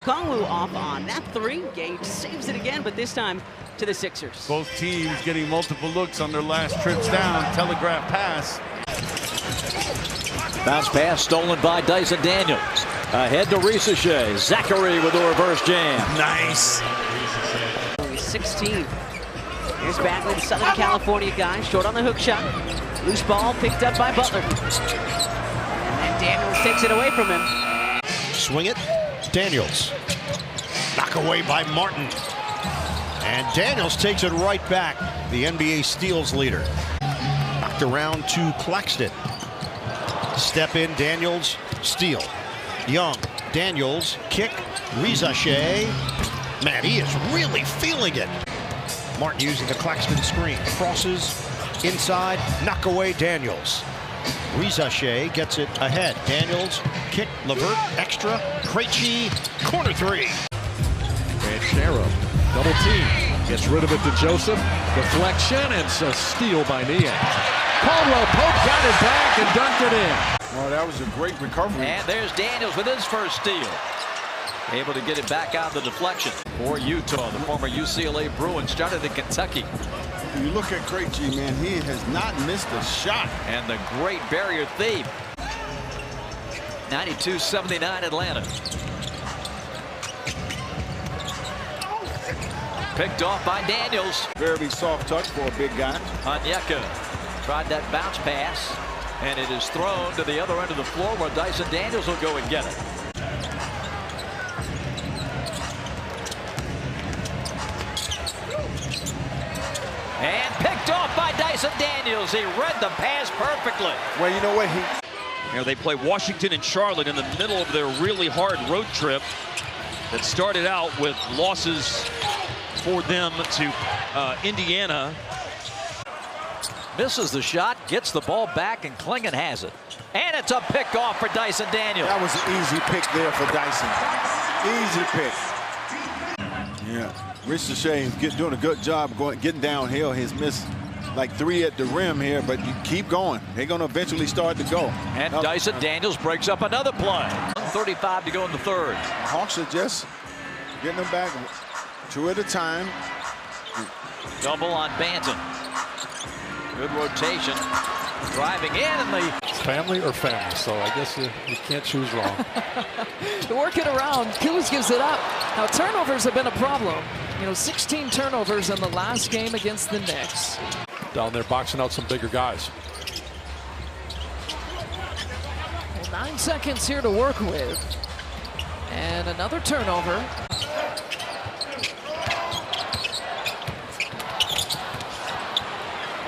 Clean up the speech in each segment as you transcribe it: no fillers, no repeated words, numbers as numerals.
Kongwu off on that three. Gage saves it again, but this time to the Sixers. Both teams getting multiple looks on their last trips down. Telegraph pass. Bounce pass stolen by Dyson Daniels. Ahead to Ricochet. Zachary with the reverse jam. Nice. 16. Here's Bagley, the Southern California guy, short on the hook shot. Loose ball picked up by Butler. And then Daniels takes it away from him. Swing it. Daniels. Knock away by Martin. And Daniels takes it right back. The NBA steals leader. Knocked around to Claxton. Step in, Daniels, steal. Young, Daniels, kick, Ricochet. Man, he is really feeling it. Martin using the Claxton screen. Crosses, inside, knock away Daniels. Ricochet gets it ahead. Daniels, kick, Levert, extra, Krejci, corner three. And Shara, double team. Gets rid of it to Joseph. Deflection, and a steal by Nia. Caldwell Pope got it back and dunked it in. Oh, that was a great recovery. And there's Daniels with his first steal. Able to get it back out of the deflection for Utah. The former UCLA Bruin started in Kentucky. When you look at Krejci, man, he has not missed a shot. And the great barrier theme. 92-79 Atlanta. Picked off by Daniels. Very soft touch for a big guy. Onyeka tried that bounce pass, and it is thrown to the other end of the floor where Dyson Daniels will go and get it. And picked off by Dyson Daniels. He read the pass perfectly. Well, you know what? Here they play Washington and Charlotte in the middle of their really hard road trip that started out with losses for them to Indiana. Misses the shot, gets the ball back, and Klingon has it. And it's a pick off for Dyson Daniels. That was an easy pick there for Dyson. Easy pick. Yeah, Ricochet is doing a good job getting downhill. He's missed like 3 at the rim here, but you keep going. They're going to eventually start to go. And Dyson Daniels breaks up another play. 1:35 to go in the third. The Hawks are just getting them back 2 at a time. Double on Banton. Good rotation. Driving in, and It's family or family, so I guess you can't choose wrong. Working around, Kuz gives it up. Now turnovers have been a problem. 16 turnovers in the last game against the Knicks. Down there boxing out some bigger guys. Well, 9 seconds here to work with. And another turnover.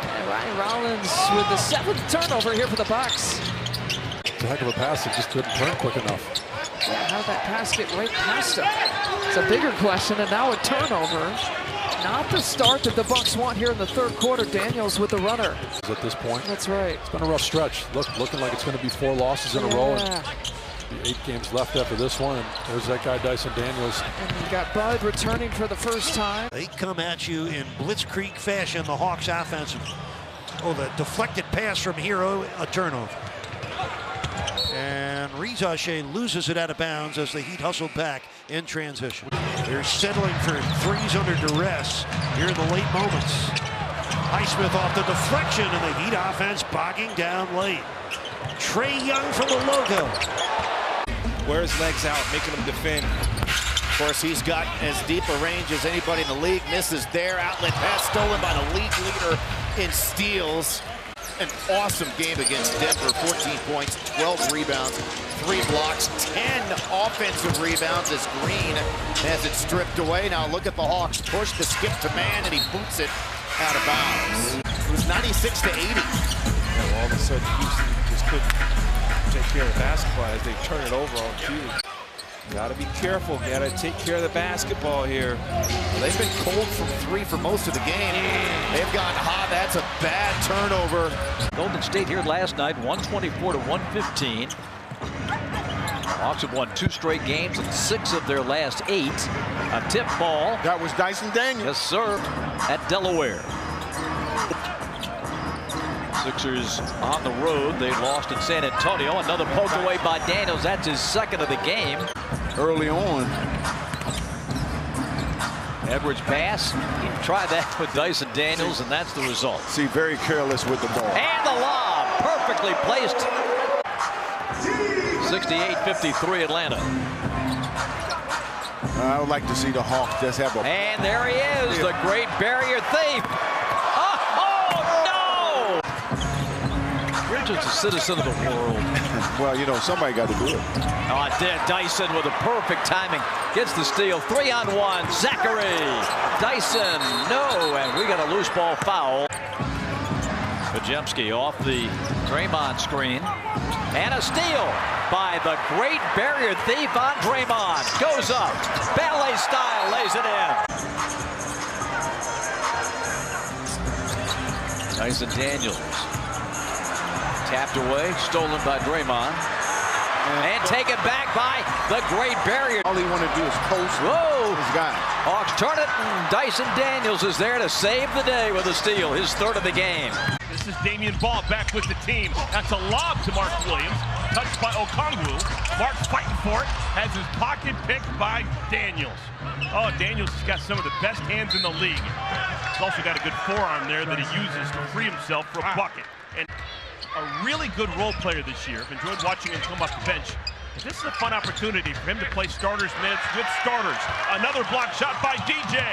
And Ryan Rollins with the 7th turnover here for the Bucks. It's a heck of a pass, it just couldn't turn quick enough. Yeah, how did that pass get right past him? It's a bigger question, and now a turnover. Not the start that the Bucks want here in the third quarter. Daniels with the runner. At this point, that's right. It's been a rough stretch. Looking like it's going to be 4 losses in a row, and 8 games left after this one. And there's that guy Dyson Daniels. And you got Bud returning for the first time. They come at you in blitzkrieg fashion, the Hawks offensive. Oh, the deflected pass from Hero, a turnover. And Ricochet loses it out of bounds as the Heat hustled back in transition. They're settling for threes under duress here in the late moments. Highsmith off the deflection, and the Heat offense bogging down late. Trae Young from the logo. Wears legs out, making him defend. Of course, he's got as deep a range as anybody in the league. Misses there. Outlet pass stolen by the league leader in steals. An awesome game against Denver. 14 points, 12 rebounds, 3 blocks, 10 offensive rebounds as Green has it stripped away. Now look at the Hawks push the skip to man, and he boots it out of bounds. It was 96-80. Yeah, all of a sudden, Houston just couldn't take care of the basketball as they turn it over on cue. Gotta be careful. Gotta take care of the basketball here. They've been cold from 3 for most of the game. They've gotten hot. That's a bad turnover. Golden State here last night, 124-115. Hawks have won 2 straight games and 6 of their last 8. A tip ball. That was Dyson Daniels. Yes, sir. At Delaware. Sixers on the road. They lost in San Antonio. Another poke away by Daniels. That's his 2nd of the game. early on. Edwards pass. Try that with Dyson Daniels, and that's the result. See, very careless with the ball. And the lob, perfectly placed. 68-53 Atlanta. I would like to see the Hawks just have a... And there he is, the great barrier thief. Oh, no! Bridges, a citizen of the world. Well, you know, somebody got to do it. Oh, it did. Dyson with a perfect timing. Gets the steal. 3-on-1. Zachary. Dyson, no. And we got a loose ball foul. Pajemski off the Draymond screen. And a steal by the great barrier thief on Draymond. Goes up. Ballet style, lays it in. Dyson Daniels. Tapped away, stolen by Draymond. And taken back by the great barrier. All he wanted to do is coast his guy. Hawks turn it, and Dyson Daniels is there to save the day with a steal, his third of the game. This is Damian Ball back with the team. That's a lob to Mark Williams. Touched by Okongwu. Mark fighting for it. Has his pocket picked by Daniels. Oh, Daniels has got some of the best hands in the league. He's also got a good forearm there that he uses to free himself for a bucket. And a really good role player this year. I've enjoyed watching him come off the bench. But this is a fun opportunity for him to play starters minutes with starters. Another block shot by DJ.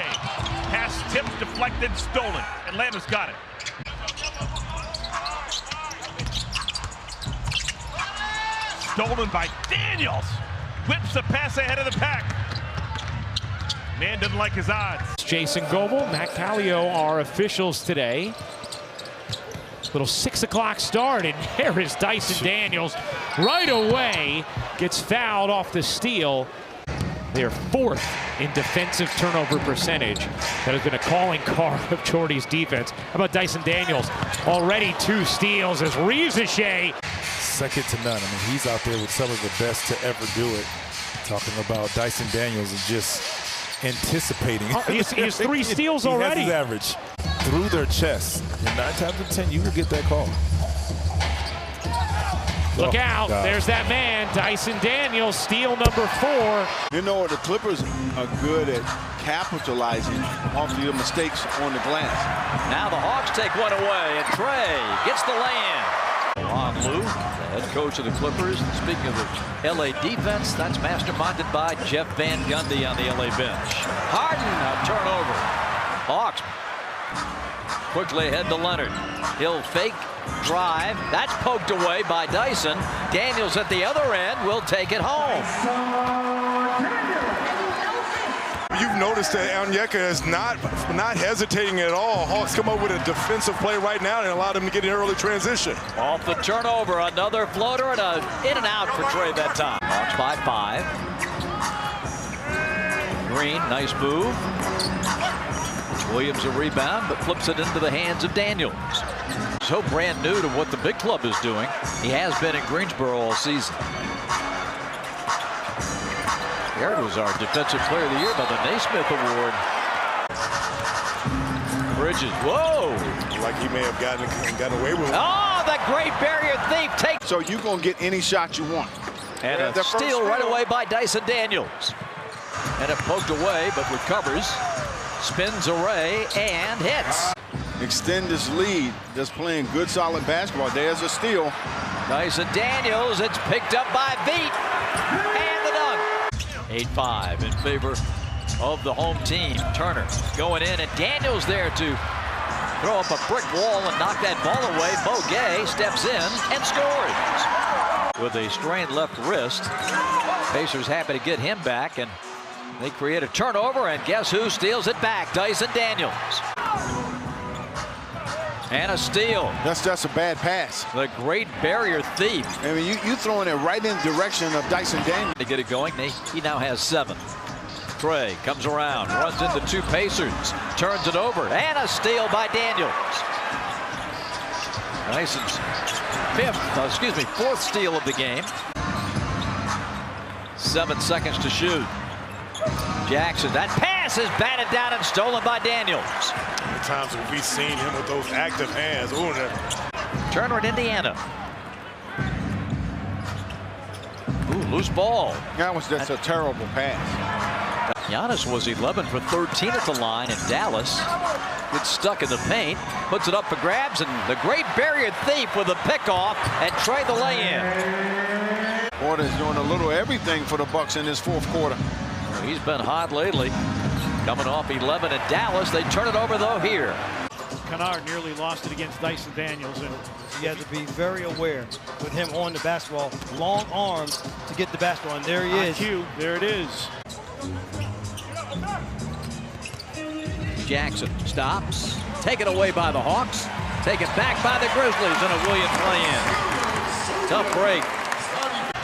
Pass tipped, deflected, stolen. Atlanta's got it. Stolen by Daniels. Whips the pass ahead of the pack. Man doesn't like his odds. Jason Goebel, Matt Callio are officials today. Little 6 o'clock start, and there is Dyson Daniels right away. Gets fouled off the steal. They're 4th in defensive turnover percentage. That has been a calling card of Jordy's defense. How about Dyson Daniels? Already 2 steals as Ricochet. Second to none. I mean, he's out there with some of the best to ever do it. Talking about Dyson Daniels and just anticipating. Oh, he has 3 steals already. He has his average through their chest. And 9 times out of 10, you will get that call. Look out, there's that man, Dyson Daniels, steal number 4. You know, the Clippers are good at capitalizing off the mistakes on the glass. Now the Hawks take one away, and Trey gets the lay-in. Ron Lue, the head coach of the Clippers. Speaking of the LA defense, that's masterminded by Jeff Van Gundy on the LA bench. Harden, a turnover. Hawks quickly ahead to Leonard. He'll fake, drive. That's poked away by Dyson. Daniels at the other end will take it home. You've noticed that Onyeka is not hesitating at all. Hawks come up with a defensive play right now and allowed him to get an early transition. Off the turnover, another floater and a in and out for Trey that time. Hawks by 5. Green, nice move. Williams a rebound, but flips it into the hands of Daniels. So brand new to what the big club is doing. He has been in Greensboro all season. Garrett was our Defensive Player of the Year by the Naismith Award. Bridges, whoa! Like he may have gotten away with it. Oh, the great barrier thief takes. So you're going to get any shot you want. And a steal right away by Dyson Daniels. And it poked away, but recovers. Spins away and hits. Extend this lead. Just playing good, solid basketball. There's a steal. Dyson Daniels. It's picked up by Veet. And the dunk. 8-5 in favor of the home team. Turner going in, and Daniels there to throw up a brick wall and knock that ball away. Boguet steps in and scores. With a strained left wrist. Pacers happy to get him back, and they create a turnover, and guess who steals it back? Dyson Daniels. And a steal. That's a bad pass. The great barrier thief. I mean, you throwing it right in the direction of Dyson Daniels. To get it going, he now has 7. Trey comes around, runs into 2 Pacers, turns it over, and a steal by Daniels. Dyson's 4th steal of the game. 7 seconds to shoot. Jackson, that pass is batted down and stolen by Daniels. How many times have we seen him with those active hands? Turner in Indiana. Ooh, Loose ball. That's a terrible pass. Giannis was 11 for 13 at the line, and Dallas gets stuck in the paint, puts it up for grabs, and the Great Barrier Thief with a pickoff and Trey the lay-in. Porter's doing a little everything for the Bucks in this fourth quarter. Well, he's been hot lately. Coming off 11 in Dallas, they turn it over though here. Kennard nearly lost it against Dyson Daniels, and you have to be very aware with him on the basketball. Long arms to get the basketball, and there he is. IQ, there it is. Jackson stops, taken away by the Hawks, taken back by the Grizzlies, and a Williams play-in. Tough break.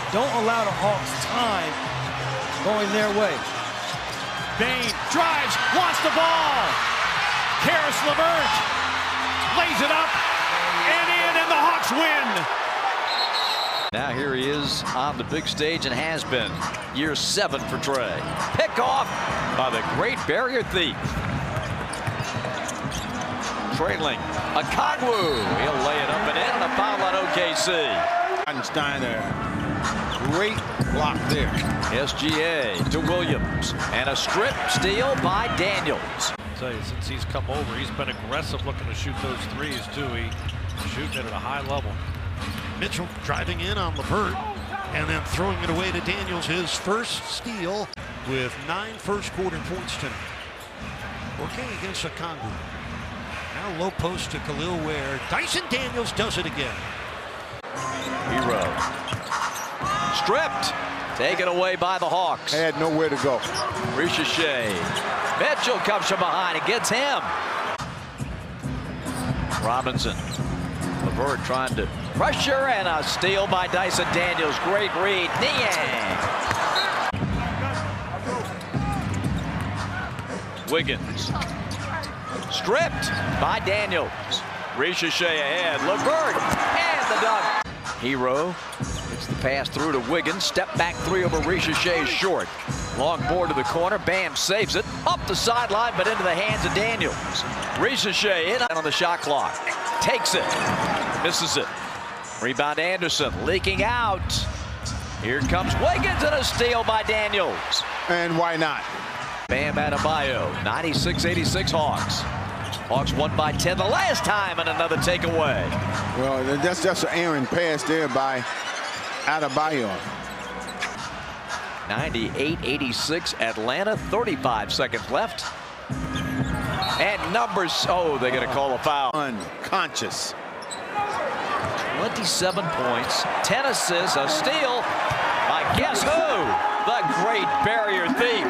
Don't allow the Hawks time going their way. Bain drives, wants the ball. Karis LeVert lays it up and in, and the Hawks win. Now here he is on the big stage and has been. Year 7 for Trey. Pick off by the Great Barrier Thief. Trailing Okongwu. He'll lay it up and in, and a foul on OKC. Steiner, great block there. SGA to Williams, and a strip steal by Daniels. I'll tell you, since he's come over, he's been aggressive looking to shoot those threes too. He's shooting it at a high level. Mitchell driving in on LeVert and then throwing it away to Daniels, his first steal with 9 first-quarter points tonight. Working against Okongwu. Now low post to Khalil Ware. Dyson Daniels does it again. Hero. Stripped. Taken away by the Hawks. Had nowhere to go. Ricochet. Mitchell comes from behind and gets him. Robinson. LeVert trying to pressure, and a steal by Dyson Daniels. Great read. Niang. Wiggins. Stripped by Daniels. Ricochet ahead. LeVert and the dunk. Hero. It's the pass through to Wiggins. Step back 3 over Ricochet short. Long board to the corner. Bam saves it. Up the sideline, but into the hands of Daniels. Ricochet in on the shot clock. Takes it. Misses it. Rebound Anderson leaking out. Here comes Wiggins, and a steal by Daniels. And why not? Bam Adebayo. 96-86 Hawks. Hawks won by 10 the last time, and another takeaway. Well, that's just an errant pass there by Adebayo. 98-86 Atlanta. 35 seconds left. And numbers. Oh, they're going to call a foul. Unconscious. 27 points, 10 assists, a steal by guess who? The Great Barrier Thief.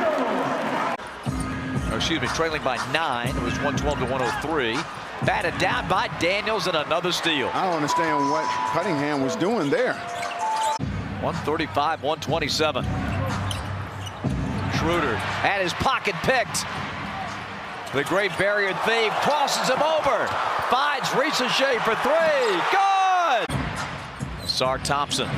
Or excuse me, trailing by 9. It was 112-103. Batted down by Daniels, and another steal. I don't understand what Cunningham was doing there. 135-127. Schroeder had his pocket picked. The Great Barrier Thief crosses him over. Finds Ricochet for 3. Good! Sar Thompson.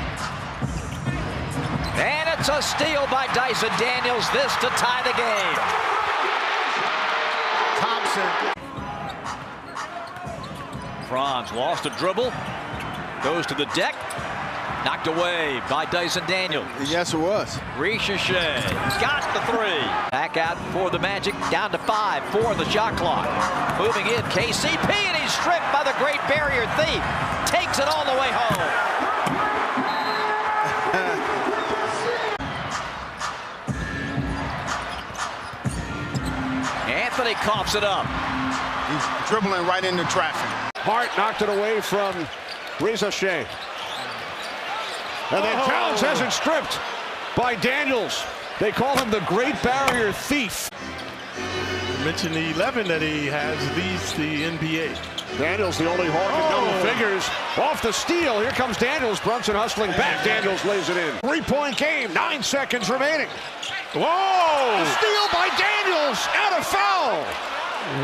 And it's a steal by Dyson Daniels. This to tie the game. Thompson. Franz lost a dribble. Goes to the deck. Knocked away by Dyson Daniels. Yes, it was. Ricochet got the 3. Back out for the Magic. Down to 5 for the shot clock. Moving in, KCP, and he's stripped by the Great Barrier Thief. Takes it all the way home. Anthony coughs it up. He's dribbling right into traffic. Hart knocked it away from Ricochet. And then Towns has it stripped by Daniels. They call him the Great Barrier Thief. You mentioned the 11 that he has leads the NBA. Daniels, the only Hawk in double figures. Off the steal. Here comes Daniels. Brunson hustling back. Daniels lays it in. 3-point game. 9 seconds remaining. Whoa! A steal by Daniels. And a foul.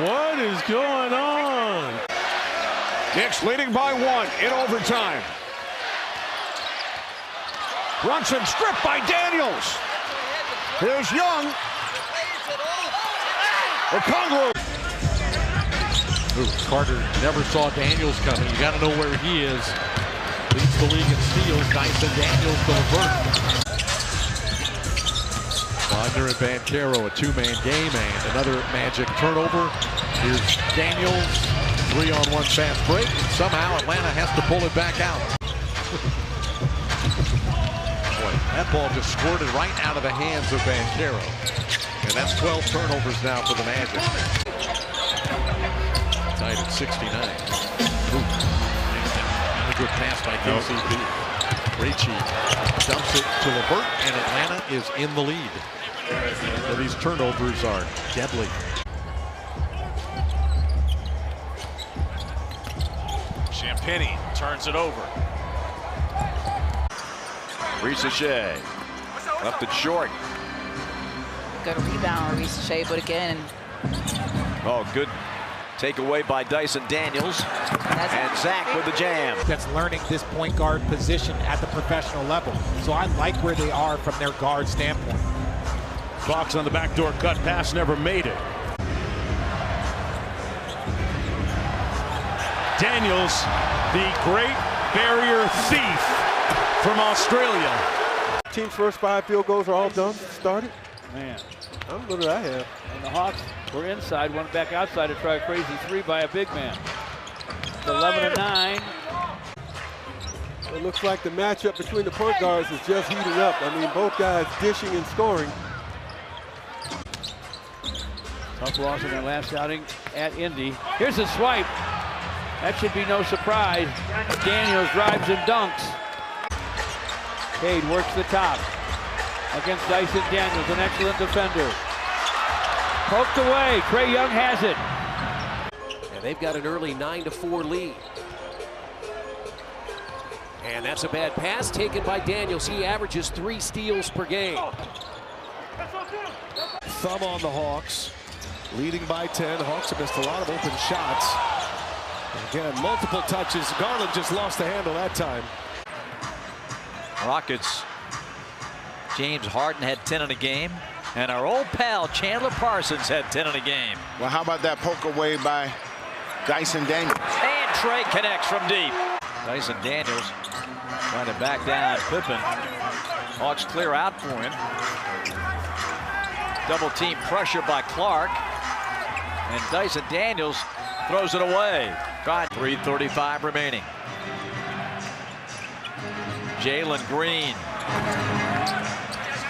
What is going on? Knicks leading by 1 in overtime. Brunson stripped by Daniels. Here's Young. Okongwu. Carter never saw Daniels coming. You got to know where he is. Leads the league in steals. Dyson Daniels to LeVert. Wagner and Banchero, a two-man game, and another Magic turnover. Here's Daniels, 3-on-1 fast break. Somehow Atlanta has to pull it back out. Boy, that ball just squirted right out of the hands of Banchero. And that's 12 turnovers now for the Magic. Tied at 69. Not a good pass by KCP. Ricci dumps it to LeVert, and Atlanta is in the lead. So these turnovers are deadly. Champagny turns it over. Risache left it short. Good rebound, Risache, but again. Oh, good takeaway by Dyson Daniels. And Zach with the jam. That's learning this point guard position at the professional level. So I like where they are from their guard standpoint. Fox on the backdoor cut pass, never made it. Daniels, the Great Barrier Thief from Australia. Team's first 5 field goals are all done, started. Man, what did I have? And the Hawks were inside, went back outside to try a crazy 3 by a big man. It's 11-9. It looks like the matchup between the point guards is just heating up. I mean, both guys dishing and scoring. Tough loss in their last outing at Indy. Here's a swipe. That should be no surprise. Daniels drives and dunks. Cade works the top against Dyson Daniels, an excellent defender. Poked away. Trae Young has it. And they've got an early 9-4 lead. And that's a bad pass taken by Daniels. He averages 3 steals per game. Thumb on the Hawks, leading by 10. Hawks have missed a lot of open shots. Again, multiple touches. Garland just lost the handle that time. Rockets. James Harden had 10 in a game. And our old pal Chandler Parsons had 10 in a game. Well, how about that poke away by Dyson Daniels? And Trae connects from deep. Dyson Daniels trying to back down Pippen. Hawks clear out for him. Double team pressure by Clark. And Dyson Daniels throws it away. 3:35 remaining. Jalen Green.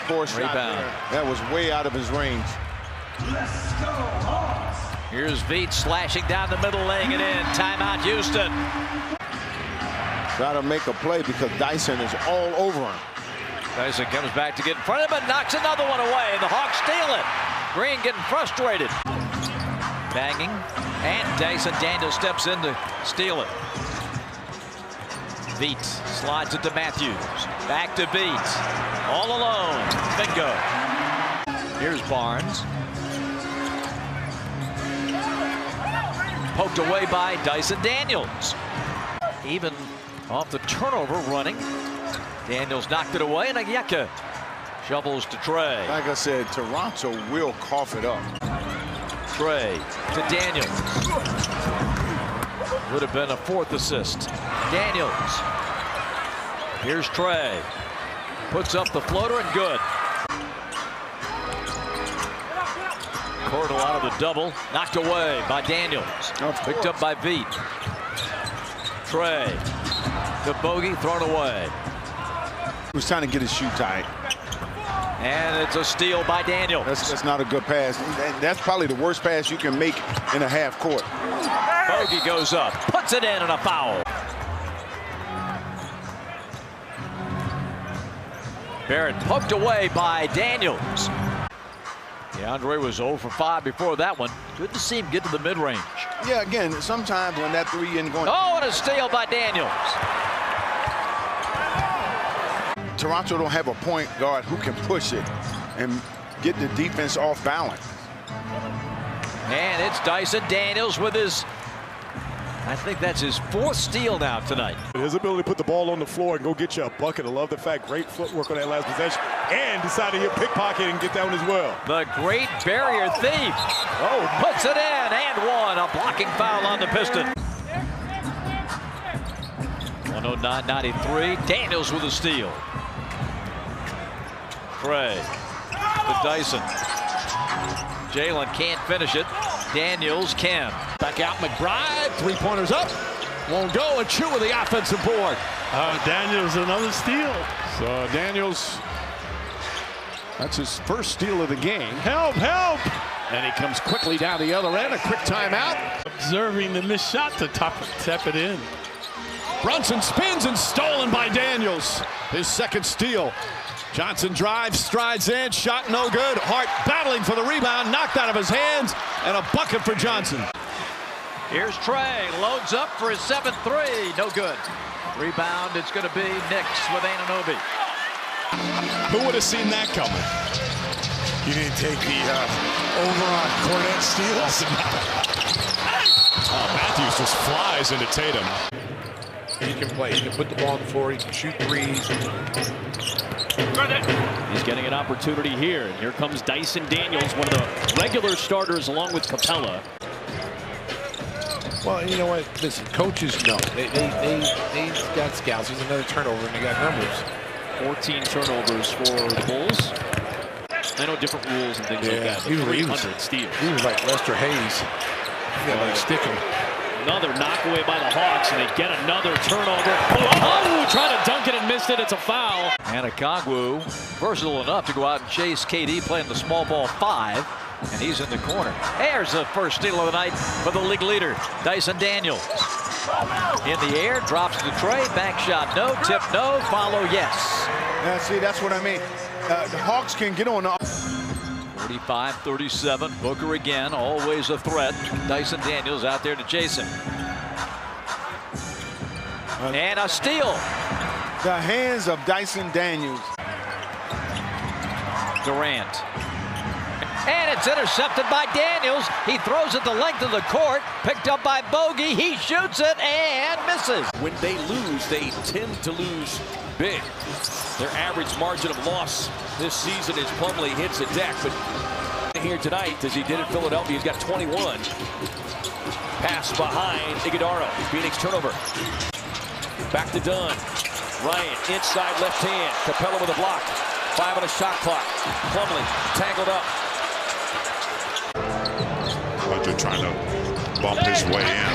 Rebound. That was way out of his range. Here's Veet slashing down the middle, laying it in. Timeout, Houston. Got to make a play because Dyson is all over him. Dyson comes back to get in front of him and knocks another one away. And the Hawks steal it. Green getting frustrated. Banging. And Dyson Daniels steps in to steal it. Veet slides it to Matthews. Back to Veet. All alone. Bingo. Here's Barnes. Poked away by Dyson Daniels. Even off the turnover running. Daniels knocked it away, and Onyeka shovels to Trae. Like I said, Toronto will cough it up. Trae to Daniels. Would have been a 4th assist. Daniels. Here's Trae. Puts up the floater and good. Portal out of the double. Knocked away by Daniels. Picked up by Veet. Trae. The bogey thrown away. He was trying to get his shoe tight. And it's a steal by Daniels. That's not a good pass. That's probably the worst pass you can make in a half court. Bogey goes up, puts it in, and a foul. Barrett poked away by Daniels. DeAndre was 0 for 5 before that one. Good to see him get to the mid-range. Yeah, again, sometimes when that 3 isn't going. Oh, and a steal by Daniels. Toronto don't have a point guard who can push it and get the defense off balance. And it's Dyson Daniels with his, I think that's his 4th steal now tonight. His ability to put the ball on the floor and go get you a bucket. I love the fact, great footwork on that last possession, and decided to pickpocket and get that one as well. The Great Barrier Thief. Oh, puts it in and one. A blocking foul on the Piston. 109-93. Daniels with a steal. Trae. to Dyson. Jalen can't finish it. Daniels can. Back out McBride. Three-pointers up. Won't go. And Chu with the offensive board. Daniels another steal. So Daniels, that's his first steal of the game. Help, help! And he comes quickly down the other end. A quick timeout. Observing the missed shot to tap it in. Brunson spins and stolen by Daniels. His second steal. Johnson drives, strides in, shot no good. Hart battling for the rebound, knocked out of his hands, and a bucket for Johnson. Here's Trey, loads up for his 7-3, no good. Rebound, it's going to be Knicks with Anunoby. Who would have seen that coming? You didn't take the over on Cornet steals? Matthews just flies into Tatum. He can play. He can put the ball on the floor. He can shoot threes. He's getting an opportunity here. And here comes Dyson Daniels, one of the regular starters along with Capella. Well, you know what? Listen, coaches know. They got scouts. There's another turnover, and they got numbers. 14 turnovers for the Bulls. I know different rules and things like that. 300 steals. He was like Lester Hayes. He got like sticking. Another knock away by the Hawks, and they get another turnover. Oh, trying to dunk it and missed it. It's a foul. And Okongwu, versatile enough to go out and chase KD playing the small ball 5. And he's in the corner. There's the first steal of the night for the league leader, Dyson Daniels. In the air, drops to Trey. Bank shot, no. Tip, no. Follow, yes. Yeah, see, that's what I mean. The Hawks can get on the 45-37. Booker again, always a threat. Dyson Daniels out there to Jason. And a steal. The hands of Dyson Daniels. Durant. And it's intercepted by Daniels. He throws it the length of the court. Picked up by Bogey. He shoots it and misses. When they lose, they tend to lose big. Their average margin of loss this season is Plumlee hits the deck, but here tonight, as he did in Philadelphia, he's got 21. Pass behind Iguodala. Phoenix turnover. Back to Dunn. Ryan inside left hand. Capella with a block. 5 on the shot clock. Plumlee tangled up. But they're trying to bump his way in.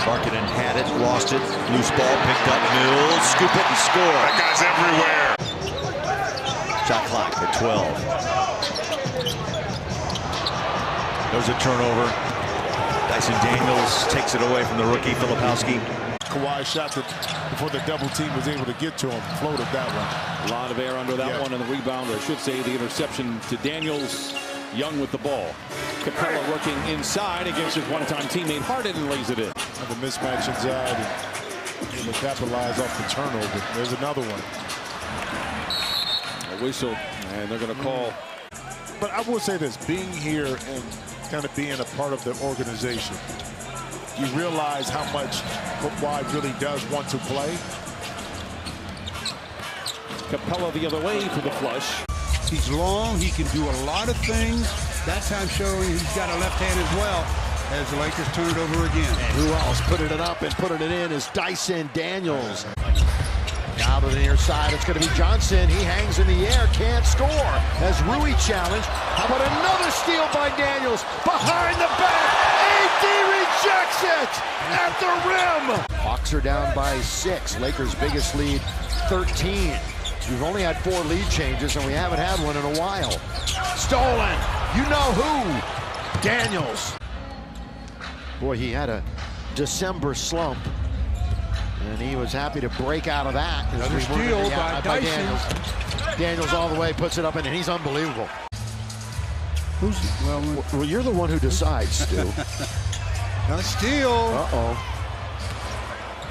Markkanen had it, lost it. Loose ball picked up. Mills, scoop it and score. That guy's everywhere. Shot clock at 12. There's a turnover. Dyson Daniels takes it away from the rookie, Filipowski. Kawhi shot before the double team was able to get to him. Floated that one. A lot of air under that one, and the rebound, or I should say the interception to Daniels. Young with the ball. Capella working inside against his one-time teammate Harden and lays it in. The mismatch inside and able to capitalize off the turnover. There's another one. A whistle, and they're going to call. But I will say this, being here and kind of being a part of the organization, you realize how much Kawhi really does want to play. Capella the other way for the flush. He's long. He can do a lot of things. That time showing he's got a left hand as well as the Lakers turn it over again. And who else putting it up and putting it in is Dyson Daniels. Now to the near side, it's going to be Johnson. He hangs in the air, can't score. As Rui challenged. How about another steal by Daniels? Behind the back. AD rejects it at the rim. Hawks are down by 6. Lakers' biggest lead, 13. We've only had 4 lead changes, and we haven't had one in a while. Stolen. You know who? Daniels. Boy, he had a December slump, and he was happy to break out of that. Another steal by Dyson. Daniels. Daniels all the way, puts it up, and he's unbelievable. Well, you're the one who decides, Stu. A steal. Uh-oh.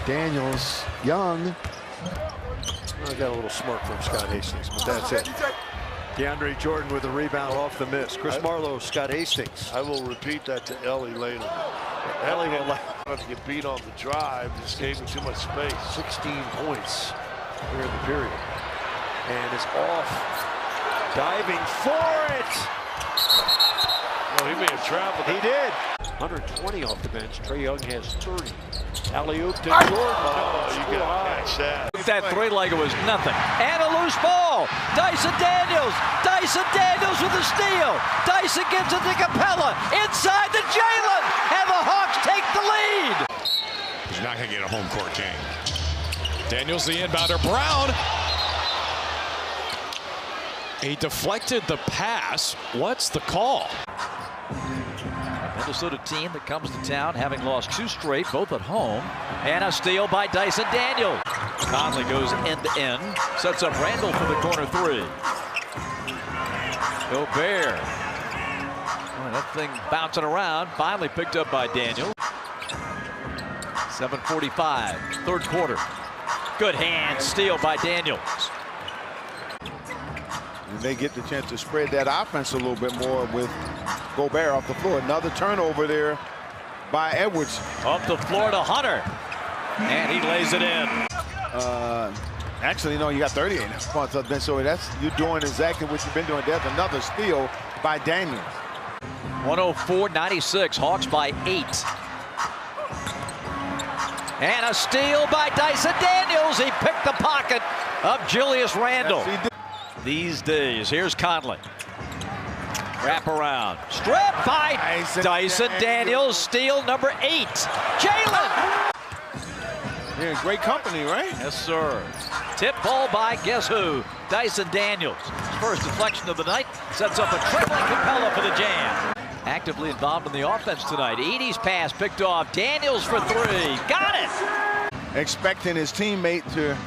Daniels, Young. I got a little smirk from Scott Hastings, but that's it. DeAndre Jordan with a rebound off the miss. Chris Marlowe, Scott Hastings. I will repeat that to Ellie later. Ellie will have to get beat on the drive. Just gave him too much space. 16 points here in the period. And is off. Diving for it. Well, he may have traveled. He did. 120 off the bench. Trae Young has 30. Alley-oop to Jordan. Oh, you got to catch that. That three-legger was nothing. And a loose ball. Dyson Daniels. Dyson Daniels with a steal. Dyson gives it to Capella. Inside the Jalen. And the Hawks take the lead. He's not going to get a home court game. Daniels the inbounder. Brown. He deflected the pass. What's the call? Minnesota team that comes to town having lost 2 straight, both at home. And a steal by Dyson Daniels. Conley goes end to end. Sets up Randall for the corner 3. Gobert. Oh, that thing bouncing around. Finally picked up by Daniels. 7:45, third quarter. Good hand, steal by Daniels. And they get the chance to spread that offense a little bit more with Gobert off the floor. Another turnover there by Edwards. Up the floor to Hunter. And he lays it in. Actually, no, you got 38 points up there, so that's you're doing exactly what you've been doing. There's another steal by Daniels. 104-96, Hawks by 8. And a steal by Dyson Daniels. He picked the pocket of Julius Randle. These days, here's Conley. Wrap around. Strip by Dyson Daniels. Steal number 8. Jalen. You're in great company, right? Yes, sir. Tip ball by guess who? Dyson Daniels. His first deflection of the night. Sets up a tripling Capella for the jam. Actively involved in the offense tonight. Edey's pass picked off. Daniels for 3. Got it! Expecting his teammate to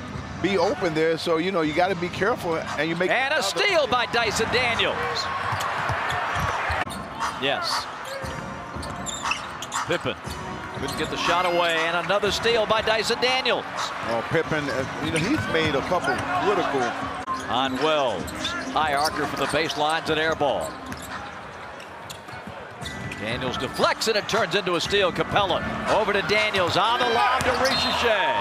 be open there, so you know you got to be careful. And you make. And a steal by Dyson Daniels. Yes. Pippen couldn't get the shot away, and another steal by Dyson Daniels. Oh, Pippen, you know, he's made a couple critical. On Wells. High archer for the baselines and air ball. Daniels deflects and it turns into a steal. Capella over to Daniels on the lob to Ricochet.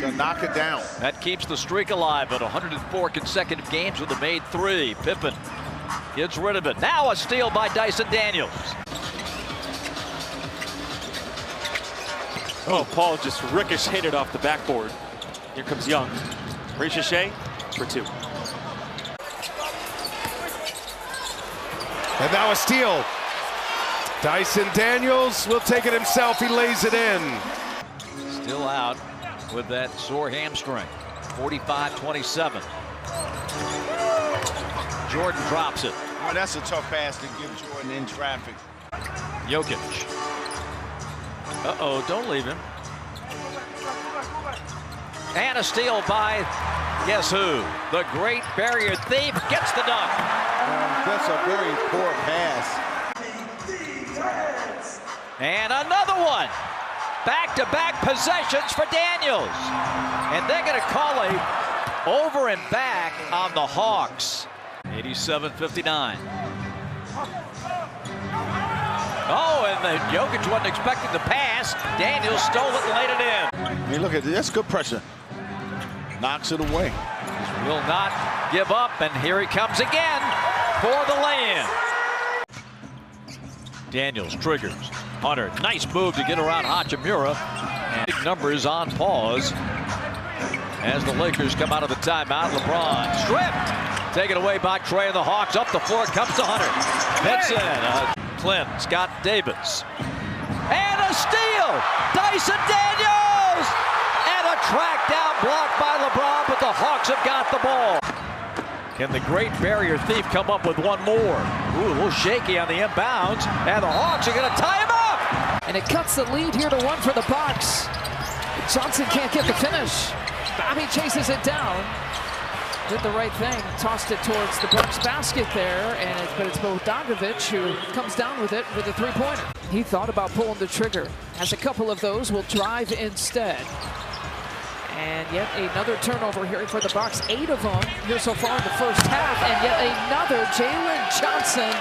To knock it down. That keeps the streak alive at 104 consecutive games with a made 3. Pippen gets rid of it. Now a steal by Dyson Daniels. Oh, Paul just ricocheted off the backboard. Here comes Young. Ricochet for 2. And now a steal. Dyson Daniels will take it himself. He lays it in. Still out with that sore hamstring. 45-27. Jordan drops it. Oh, that's a tough pass to give Jordan in traffic. Jokic. Uh-oh, don't leave him. And a steal by guess who? The Great Barrier Thief gets the dunk. That's a very poor pass. And another one. Back-to-back possessions for Daniels. And they're going to call a over and back on the Hawks. 87-59. Oh, and the Jokic wasn't expecting the pass. Daniels stole it and laid it in. I mean, look at this. That's good pressure. Knocks it away. Will not give up, and here he comes again for the lay-in. Daniels triggers. Hunter, nice move to get around Hachimura. And big numbers on pause as the Lakers come out of the timeout. LeBron stripped. Taken away by Trae and the Hawks. Up the floor comes to Hunter. That's in. Clint, Scott Davis. And a steal. Dyson Daniels. And a track down block by LeBron, but the Hawks have got the ball. Can the Great Barrier Thief come up with one more? Ooh, a little shaky on the inbounds. And the Hawks are going to tie him up. And it cuts the lead here to 1 for the Bucks. Johnson can't get the finish. Bobby chases it down. Did the right thing. Tossed it towards the Bucks basket there. But it's Bogdanovic who comes down with it with a 3-pointer. He thought about pulling the trigger. Has a couple of those. Will drive instead. And yet another turnover here for the Bucks. 8 of them here so far in the first half. And yet another Jalen Johnson.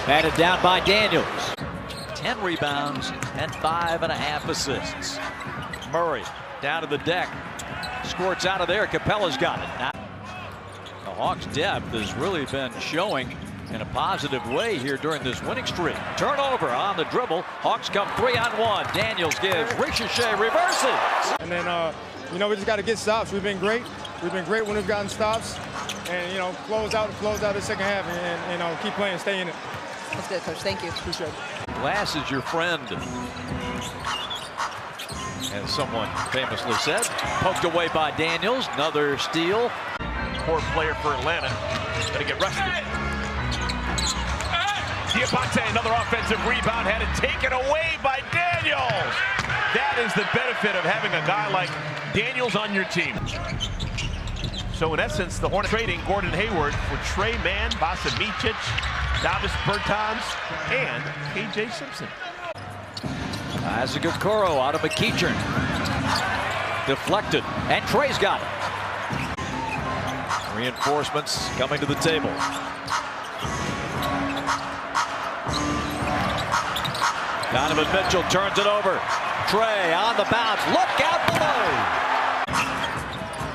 Batted down by Daniels. 10 rebounds and 5.5 assists. Murray down to the deck. squirts out of there. Capella's got it. Now, the Hawks' depth has really been showing in a positive way here during this winning streak. Turnover on the dribble. Hawks come 3-on-1. Daniels gives Ricochet, reverses. And then, we just got to get stops. We've been great. We've been great when we've gotten stops. And, close out the second half and keep playing, stay in it. That's good, Coach. Thank you. Appreciate it. Glass is your friend, as someone famously said. Poked away by Daniels. Another steal. Core player for Atlanta. Gonna get rested. Diabate, another offensive rebound, had it taken away by Daniels. That is the benefit of having a guy like Daniels on your team. So in essence, the Hornets trading Gordon Hayward for Trey Mann, Vasa Micic, Davis Bertans, and KJ Simpson. That's a good Okoro out of McEachern. Deflected, and Trey's got it. Reinforcements coming to the table. Donovan Mitchell turns it over. Trey on the bounce. Look out below.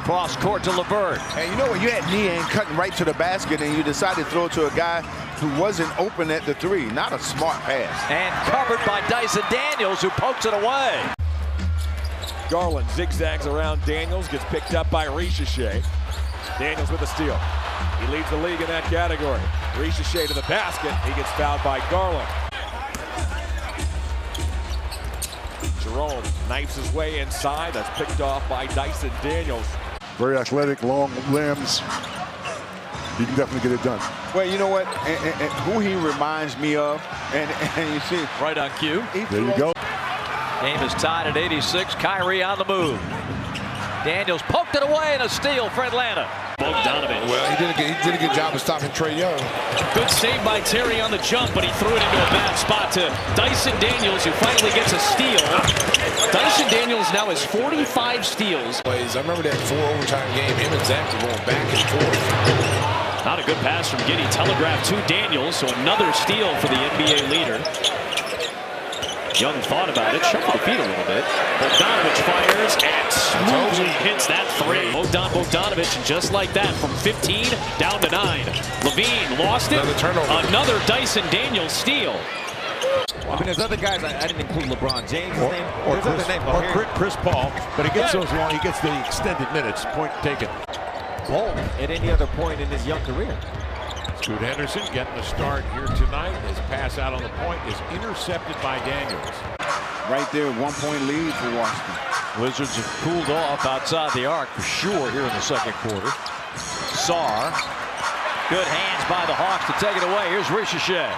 Cross court to LeVert. And you know what? You had Niang cutting right to the basket, and you decided to throw it to a guy who wasn't open at the three. Not a smart pass. And covered by Dyson Daniels, who pokes it away. Garland zigzags around Daniels, gets picked up by Ricochet. Daniels with a steal. He leads the league in that category. Ricochet to the basket. He gets fouled by Garland. Jerome knifes his way inside. That's picked off by Dyson Daniels. Very athletic, long limbs. He can definitely get it done. Well, you know what? And who he reminds me of, and you see. Right on cue. There you go. Game is tied at 86. Kyrie on the move. Daniels poked it away and a steal for Atlanta. Bogdanovich. Well, he did a good job of stopping Trae Young. Good save by Terry on the jump, but he threw it into a bad spot to Dyson Daniels, who finally gets a steal. Dyson Daniels now has 45 steals. I remember that 4 overtime game. Him and Zach were going back and forth. Not a good pass from Giddey. Telegraphed to Daniels, so another steal for the NBA leader. Young thought about it, shuffled the feet a little bit. Bogdanovich fires and smoothly hits that three. Bogdanovich, just like that, from 15 down to 9. Levine lost it. Another turnover. Another Dyson Daniels steal. I mean, there's other guys. I didn't include LeBron James' name. Or Chris Paul, but he gets those long. He gets the extended minutes. Point taken. Bold at any other point in his young career. Scoot Henderson getting a start here tonight. His pass out on the point is intercepted by Daniels. Right there, 1-point lead for Washington. Wizards have cooled off outside the arc for sure here in the second quarter. Sarr. Good hands by the Hawks to take it away. Here's Ricochet.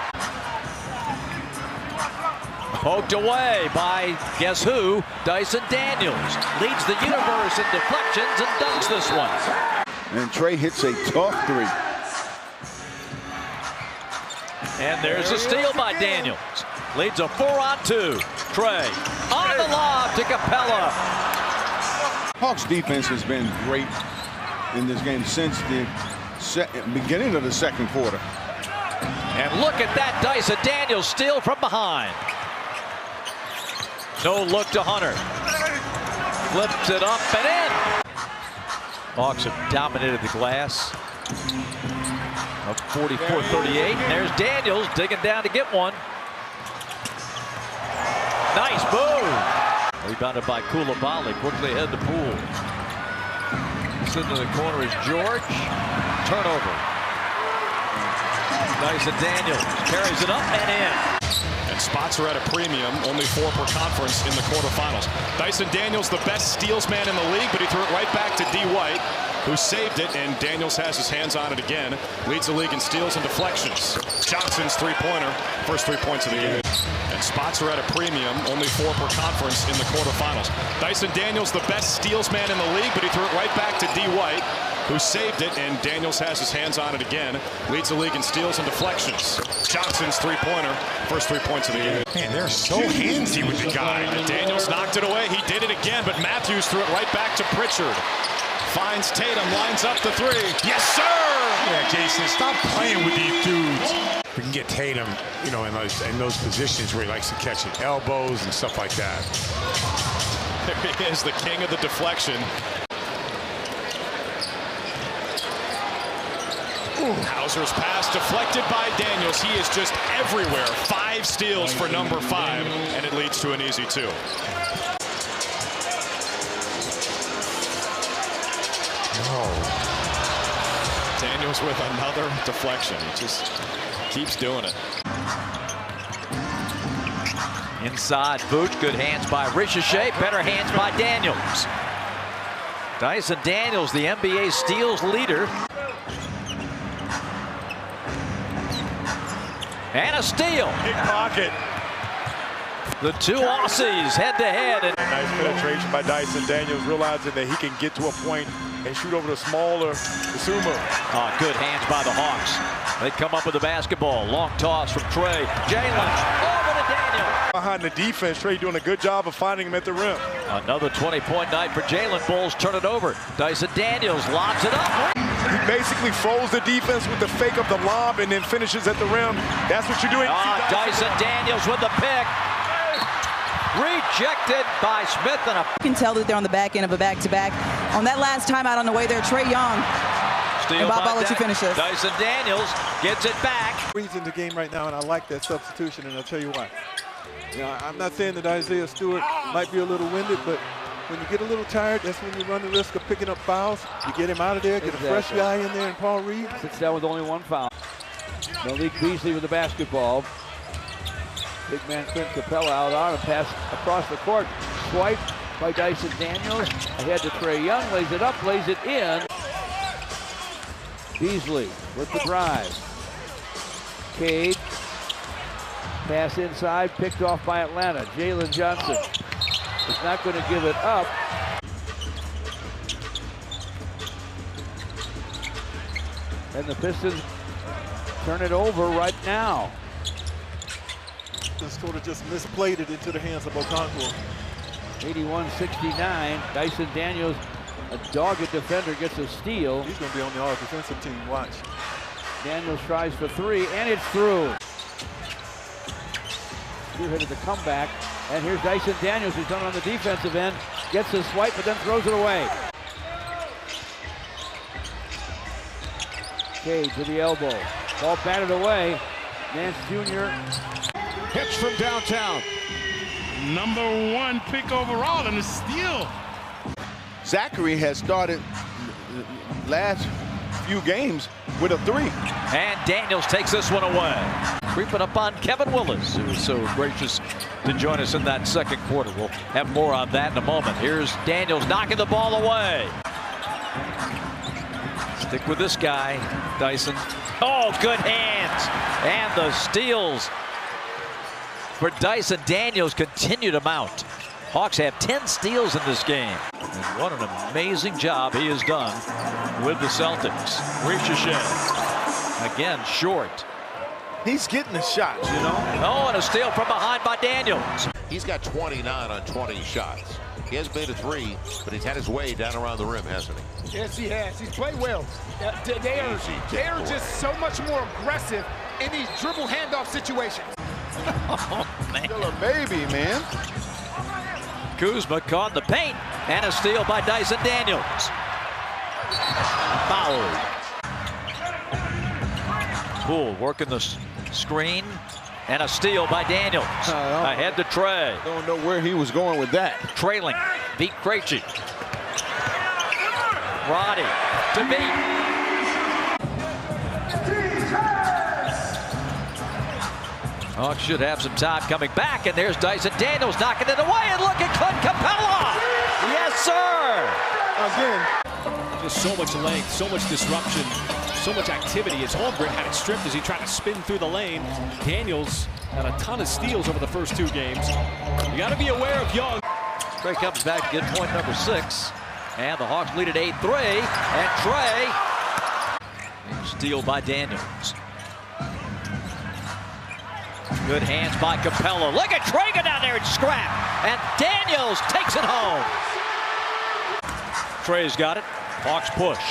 Poked away by, guess who? Dyson Daniels. Leads the universe in deflections and dunks this one. And Trey hits a tough three. And there's a steal by Daniels. Leads a 4-on-2. Trey on the lob to Capella. Hawks defense has been great in this game since the beginning of the second quarter. And look at that Dyson Daniels steal from behind. No look to Hunter. Flips it up and in. Hawks have dominated the glass. Up 44-38. There's Daniels digging down to get one. Nice move. Rebounded by Coulibaly. Quickly ahead to Poole. Sitting in the corner is George. Turnover. Dyson Daniels carries it up and in. And spots are at a premium, only 4 per conference in the quarterfinals. Dyson Daniels, the best steals man in the league, but he threw it right back to D. White, who saved it, and Daniels has his hands on it again. Leads the league in steals and deflections. Johnson's three-pointer, first 3 points of the game. And spots are at a premium, only 4 per conference in the quarterfinals. Dyson Daniels, the best steals man in the league, but he threw it right back to D. White, who saved it, and Daniels has his hands on it again. Leads the league in steals and deflections. Johnson's three-pointer, first 3 points of the game. Man, they're so handsy with the guy. Daniels knocked it away. He did it again, but Matthews threw it right back to Pritchard. Finds Tatum, lines up the three. Yes, sir! Yeah, Jason, stop playing with these dudes. We can get Tatum, in those positions where he likes to catch it, elbows and stuff like that. There he is, the king of the deflection. Hauser's pass deflected by Daniels. He is just everywhere. 5 steals for number 5, and it leads to an easy 2. Daniels with another deflection. He just keeps doing it. Inside, Vooch, good hands by Ricochet, better hands by Daniels. Dyson Daniels, the NBA steals leader. And a steal. Big pocket. The two Aussies head-to-head. Nice penetration by Dyson Daniels, realizing that he can get to a point and shoot over the smaller Sumo. Oh, good hands by the Hawks. They come up with the basketball. Long toss from Trey. Jalen over to Daniels. Behind the defense, Trey doing a good job of finding him at the rim. Another 20-point night for Jalen. Bulls turn it over. Dyson Daniels lobs it up. He basically froze the defense with the fake of the lob and then finishes at the rim. That's what you're doing. Dyson Daniels with the pick. Rejected by Smith. And You can tell that they're on the back end of a back-to-back. On that last time out on the way there, Trey Young. Steal and Bob, by I'll let you finish this. Dyson Daniels gets it back. He's in the game right now, and I like that substitution, and I'll tell you why. You know, I'm not saying that Isaiah Stewart might be a little winded, but when you get a little tired, that's when you run the risk of picking up fouls. You get him out of there, get a fresh guy in there, and Paul Reed sits down with only 1 foul. Malik Beasley with the basketball. Big man Clint Capella out on and pass across the court. Swipe by Dyson Daniels. Ahead to Trey Young, lays it up, lays it in. Beasley with the drive. Cade. Pass inside, picked off by Atlanta. Jalen Johnson is not going to give it up. And the Pistons turn it over right now. sort of just misplayed it into the hands of Okonkwo. 81-69. Dyson Daniels, a dogged defender, gets a steal. He's going to be on the all-defensive team. Watch. Daniels tries for 3, and it's through. Spearheaded the comeback, and here's Dyson Daniels, who's done on the defensive end, gets a swipe, but then throws it away. Cade to the elbow. Ball batted away. Nance Jr. Hits from downtown. Number 1 pick overall and a steal. Zachary has started last few games with a 3. And Daniels takes this one away. Creeping up on Kevin Willis, who was so gracious to join us in that second quarter. We'll have more on that in a moment. Here's Daniels knocking the ball away. Stick with this guy, Dyson. Oh, good hands. And the steals for Dyson Daniels continue to mount. Hawks have 10 steals in this game. And what an amazing job he has done with the Celtics. Ricochet, again, short. He's getting the shots, you know. Oh, and a steal from behind by Daniels. He's got 29 on 20 shots. He has made a 3, but he's had his way down around the rim, hasn't he? Yes, he has. He's played well. They are just so much more aggressive in these dribble handoff situations. Oh, man. Still a baby, man. Kuzma caught in the paint, and a steal by Dyson Daniels. Fouled. Poole working the screen, and a steal by Daniels. Ahead to Trey. Don't know where he was going with that. Trailing, beat Krejci. Roddy to beat. Hawks should have some time coming back, and there's Dyson Daniels knocking it away, and look at Clint Capella! Yes, sir! Again. Just so much length, so much disruption, so much activity. As Holmgren had it stripped as he tried to spin through the lane. Daniels had a ton of steals over the first 2 games. You got to be aware of Young. Trey comes back to get point number 6, and the Hawks lead at 8-3, and Trey, steal by Daniels. Good hands by Capella. Look at Trey go down there and scrap. And Daniels takes it home. Trey's got it. Hawks push.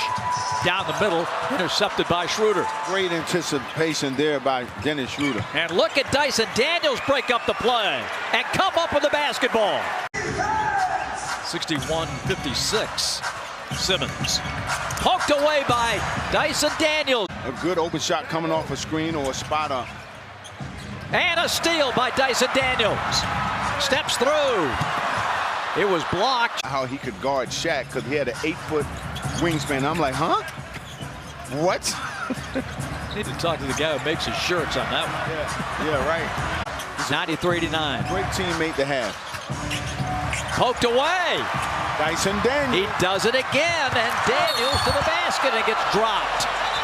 Down the middle. Intercepted by Schroeder. Great anticipation there by Dennis Schroeder. And look at Dyson Daniels break up the play and come up with the basketball. 61-56. Simmons. Poked away by Dyson Daniels. A good open shot coming off a screen or a spot up. And a steal by Dyson Daniels. Steps through. It was blocked. How he could guard Shaq because he had an 8-foot wingspan. I'm like, huh? What? Need to talk to the guy who makes his shirts on that one. Yeah, right. 93-9. Great teammate to have. Poked away. Dyson Daniels. He does it again, and Daniels to the basket and gets dropped.